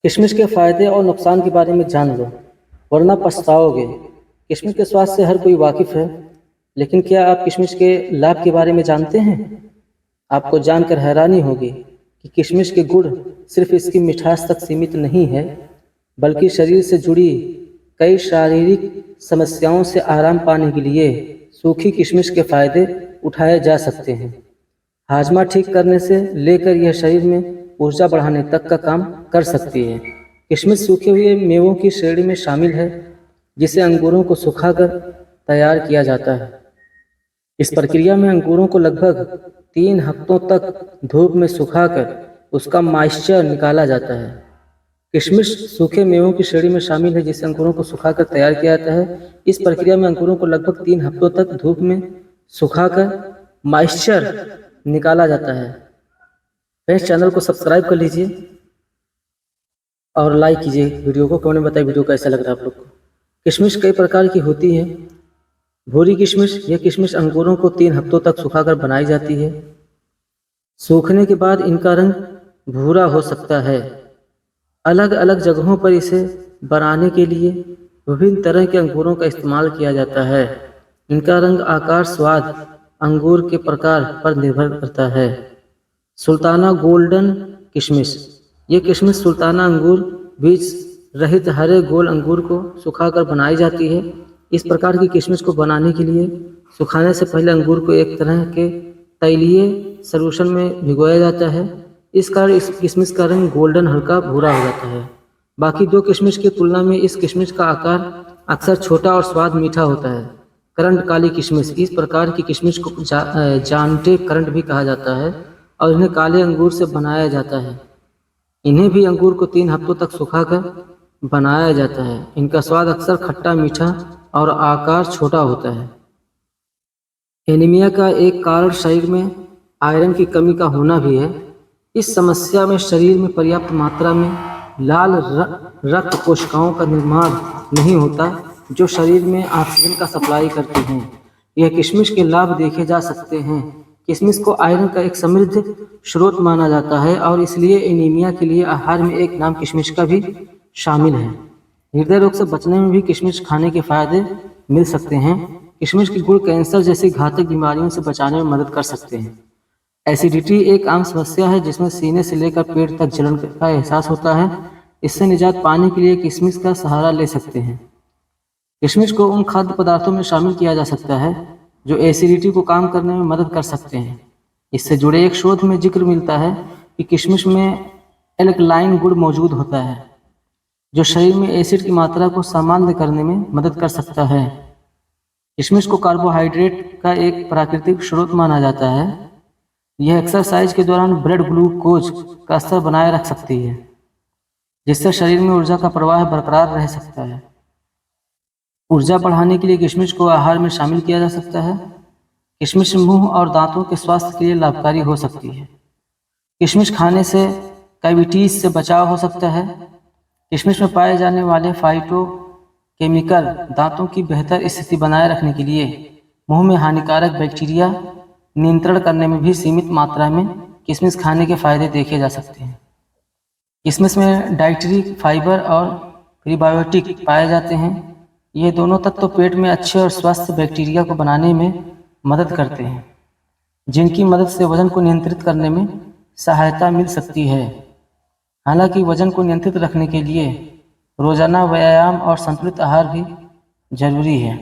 किशमिश के फायदे और नुकसान के बारे में जान लो, वरना पछताओगे। किशमिश के स्वाद से हर कोई वाकिफ है, लेकिन क्या आप किशमिश के लाभ के बारे में जानते हैं? आपको जानकर हैरानी होगी कि किशमिश के गुण सिर्फ इसकी मिठास तक सीमित नहीं है, बल्कि शरीर से जुड़ी कई शारीरिक समस्याओं से आराम पाने के लिए सूखी किशमिश के फायदे उठाए जा सकते हैं। हाजमा ठीक करने से लेकर यह शरीर में ऊर्जा बढ़ाने तक का काम कर सकती है। किशमिश सूखे हुए मेवों की श्रेणी में शामिल है, जिसे अंगूरों को सुखाकर तैयार किया जाता है। इस प्रक्रिया में अंगूरों को लगभग 3 हफ्तों तक धूप में सुखाकर उसका मॉइस्चर निकाला जाता है। किशमिश सूखे मेवों की श्रेणी में शामिल है, जिसे अंगूरों को सुखाकर तैयार किया जाता है। इस प्रक्रिया में अंगूरों को लगभग 3 हफ्तों तक धूप में सुखाकर मॉइस्चर निकाला जाता है। फ्रेंड्स, चैनल को सब्सक्राइब कर लीजिए और लाइक कीजिए वीडियो को। कमेंट में बताइए वीडियो कैसा लग रहा है आप लोग को। किशमिश कई प्रकार की होती है। भूरी किशमिश, यह किशमिश अंगूरों को 3 हफ्तों तक सुखाकर बनाई जाती है। सूखने के बाद इनका रंग भूरा हो सकता है। अलग अलग जगहों पर इसे बनाने के लिए विभिन्न तरह के अंगूरों का इस्तेमाल किया जाता है। इनका रंग, आकार, स्वाद अंगूर के प्रकार पर निर्भर करता है। सुल्ताना गोल्डन किशमिश, ये किशमिश सुल्ताना अंगूर, बीज रहित हरे गोल अंगूर को सुखाकर बनाई जाती है। इस प्रकार की किशमिश को बनाने के लिए सुखाने से पहले अंगूर को एक तरह के तैलीय सॉल्यूशन में भिगोया जाता है। इस कारण इस किशमिश का रंग गोल्डन हल्का भूरा हो जाता है। बाकी 2 किशमिश की तुलना में इस किशमिश का आकार अक्सर छोटा और स्वाद मीठा होता है। करंट काली किशमिश, इस प्रकार की किशमिश को जानटे करंट भी कहा जाता है और इन्हें काले अंगूर से बनाया जाता है। इन्हें भी अंगूर को 3 हफ्तों तक सुखाकर बनाया जाता है। इनका स्वाद अक्सर खट्टा मीठा और आकार छोटा होता है। एनीमिया का एक कारण शरीर में आयरन की कमी का होना भी है। इस समस्या में शरीर में पर्याप्त मात्रा में लाल रक्त कोशिकाओं का निर्माण नहीं होता, जो शरीर में ऑक्सीजन का सप्लाई करते हैं। यह किशमिश के लाभ देखे जा सकते हैं। किशमिश को आयरन का एक समृद्ध स्रोत माना जाता है और इसलिए एनीमिया के लिए आहार में एक नाम किशमिश का भी शामिल है। हृदय रोग से बचने में भी किशमिश खाने के फायदे मिल सकते हैं। किशमिश के गुण कैंसर जैसी घातक बीमारियों से बचाने में मदद कर सकते हैं। एसिडिटी एक आम समस्या है, जिसमें सीने से लेकर पेट तक जलन का एहसास होता है। इससे निजात पाने के लिए किशमिश का सहारा ले सकते हैं। किशमिश को उन खाद्य पदार्थों में शामिल किया जा सकता है जो एसिडिटी को कम करने में मदद कर सकते हैं। इससे जुड़े एक शोध में जिक्र मिलता है कि किशमिश में एल्कलाइन गुण मौजूद होता है, जो शरीर में एसिड की मात्रा को सामान्य करने में मदद कर सकता है। किशमिश को कार्बोहाइड्रेट का एक प्राकृतिक स्रोत माना जाता है। यह एक्सरसाइज के दौरान ब्लड ग्लूकोज का स्तर बनाए रख सकती है, जिससे शरीर में ऊर्जा का प्रवाह बरकरार रह सकता है। ऊर्जा बढ़ाने के लिए किशमिश को आहार में शामिल किया जा सकता है। किशमिश मुंह और दांतों के स्वास्थ्य के लिए लाभकारी हो सकती है। किशमिश खाने से कैविटीज से बचाव हो सकता है। किशमिश में पाए जाने वाले फाइटोकेमिकल दांतों की बेहतर स्थिति बनाए रखने के लिए मुंह में हानिकारक बैक्टीरिया नियंत्रण करने में भी सीमित मात्रा में किशमिश खाने के फायदे देखे जा सकते हैं। किशमिश में डाइटरी फाइबर और प्रीबायोटिक पाए जाते हैं। ये दोनों तत्व पेट में अच्छे और स्वस्थ बैक्टीरिया को बनाने में मदद करते हैं, जिनकी मदद से वजन को नियंत्रित करने में सहायता मिल सकती है। हालांकि वजन को नियंत्रित रखने के लिए रोजाना व्यायाम और संतुलित आहार भी जरूरी है।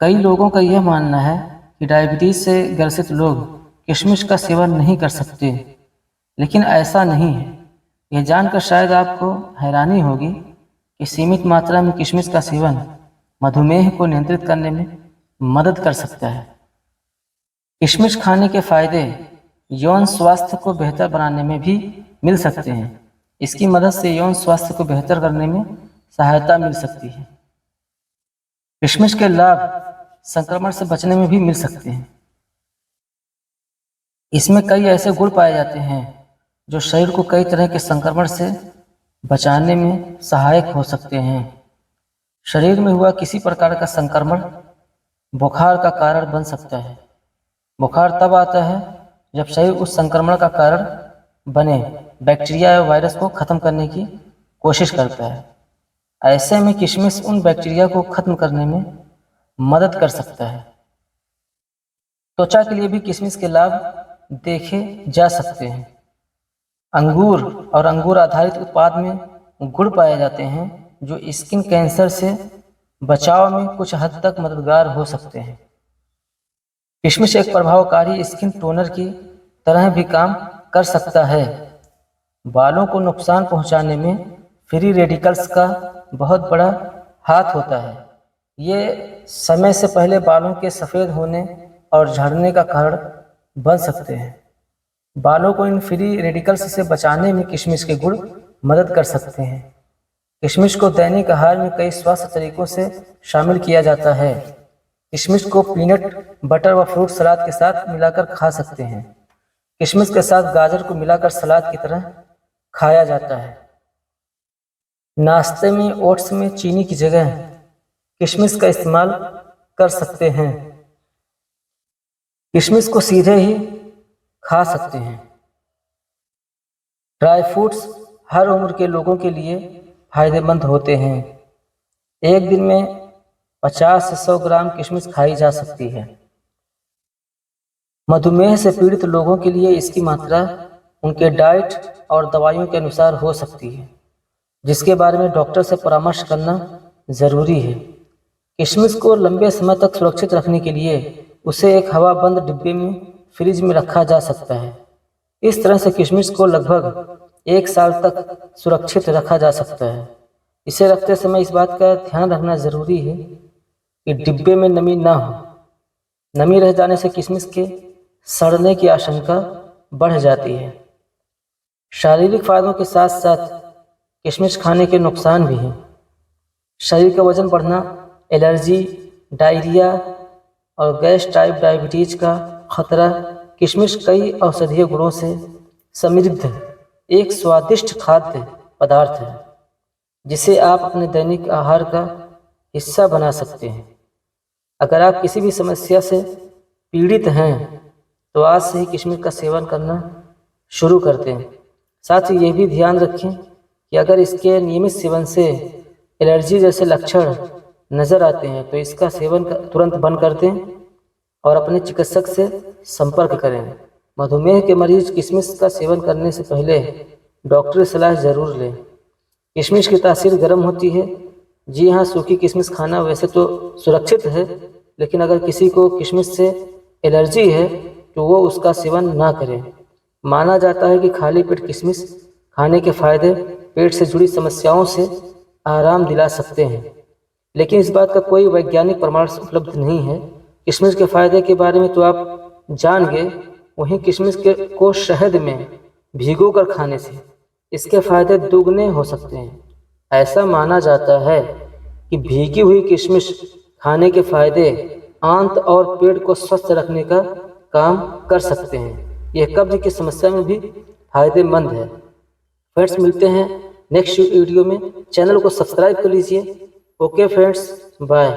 कई लोगों का यह मानना है कि डायबिटीज से ग्रसित लोग किशमिश का सेवन नहीं कर सकते, लेकिन ऐसा नहीं है। यह जानकर शायद आपको हैरानी होगी कि सीमित मात्रा में किशमिश का सेवन मधुमेह को नियंत्रित करने में मदद कर सकता है। किशमिश खाने के फायदे यौन स्वास्थ्य को बेहतर बनाने में भी मिल सकते हैं। इसकी मदद से यौन स्वास्थ्य को बेहतर करने में सहायता मिल सकती है। किशमिश के लाभ संक्रमण से बचने में भी मिल सकते हैं। इसमें कई ऐसे गुण पाए जाते हैं जो शरीर को कई तरह के संक्रमण से बचाने में सहायक हो सकते हैं। शरीर में हुआ किसी प्रकार का संक्रमण बुखार का कारण बन सकता है। बुखार तब आता है जब शरीर उस संक्रमण का कारण बने बैक्टीरिया या वायरस को ख़त्म करने की कोशिश करता है। ऐसे में किशमिश उन बैक्टीरिया को ख़त्म करने में मदद कर सकता है। त्वचा के लिए भी किशमिश के लाभ देखे जा सकते हैं। अंगूर और अंगूर आधारित उत्पाद में गुण पाए जाते हैं जो स्किन कैंसर से बचाव में कुछ हद तक मददगार हो सकते हैं। किशमिश एक प्रभावकारी स्किन टोनर की तरह भी काम कर सकता है। बालों को नुकसान पहुंचाने में फ्री रेडिकल्स का बहुत बड़ा हाथ होता है। ये समय से पहले बालों के सफ़ेद होने और झड़ने का कारण बन सकते हैं। बालों को इन फ्री रेडिकल्स से बचाने में किशमिश के गुण मदद कर सकते हैं। किशमिश को दैनिक आहार में कई स्वास्थ्य तरीकों से शामिल किया जाता है। किशमिश को पीनट बटर व फ्रूट सलाद के साथ मिलाकर खा सकते हैं। किशमिश के साथ गाजर को मिलाकर सलाद की तरह खाया जाता है। नाश्ते में ओट्स में चीनी की जगह किशमिश का इस्तेमाल कर सकते हैं। किशमिश को सीधे ही खा सकते हैं। ड्राई फ्रूट्स हर उम्र के लोगों के लिए फायदेमंद होते हैं। एक दिन में 50 से 100 ग्राम किशमिश खाई जा सकती है। मधुमेह से पीड़ित लोगों के लिए इसकी मात्रा उनके डाइट और दवाइयों के अनुसार हो सकती है, जिसके बारे में डॉक्टर से परामर्श करना ज़रूरी है। किशमिश को लंबे समय तक सुरक्षित रखने के लिए उसे एक हवाबंद डिब्बे में फ्रिज में रखा जा सकता है। इस तरह से किशमिश को लगभग 1 साल तक सुरक्षित रखा जा सकता है। इसे रखते समय इस बात का ध्यान रखना ज़रूरी है कि डिब्बे में नमी ना हो। नमी रह जाने से किशमिश के सड़ने की आशंका बढ़ जाती है। शारीरिक फायदों के साथ साथ किशमिश खाने के नुकसान भी हैं। शरीर का वजन बढ़ना, एलर्जी, डायरिया और गैस टाइप डायबिटीज का खतरा। किशमिश कई औषधीय गुणों से समृद्ध एक स्वादिष्ट खाद्य पदार्थ है, जिसे आप अपने दैनिक आहार का हिस्सा बना सकते हैं। अगर आप किसी भी समस्या से पीड़ित हैं तो आज से ही किशमिश का सेवन करना शुरू करते हैं। साथ ही ये भी ध्यान रखें कि अगर इसके नियमित सेवन से एलर्जी जैसे लक्षण नज़र आते हैं तो इसका सेवन तुरंत बंद कर दें और अपने चिकित्सक से संपर्क करें। मधुमेह के मरीज किशमिश का सेवन करने से पहले डॉक्टरी सलाह ज़रूर लें। किशमिश की तासीर गर्म होती है। जी हाँ, सूखी किशमिश खाना वैसे तो सुरक्षित है, लेकिन अगर किसी को किशमिश से एलर्जी है तो वो उसका सेवन ना करें। माना जाता है कि खाली पेट किशमिश खाने के फायदे पेट से जुड़ी समस्याओं से आराम दिला सकते हैं, लेकिन इस बात का कोई वैज्ञानिक प्रमाण उपलब्ध नहीं है। किशमिश के फायदे के बारे में तो आप जान गए, वहीं किशमिश को शहद में भिगो कर खाने से इसके फायदे दुगने हो सकते हैं। ऐसा माना जाता है कि भीगी हुई किशमिश खाने के फायदे आंत और पेट को स्वस्थ रखने का काम कर सकते हैं। यह कब्ज की समस्या में भी फायदेमंद है। फ्रेंड्स, मिलते हैं नेक्स्ट वीडियो में। चैनल को सब्सक्राइब कर लीजिए। Okay friends, bye.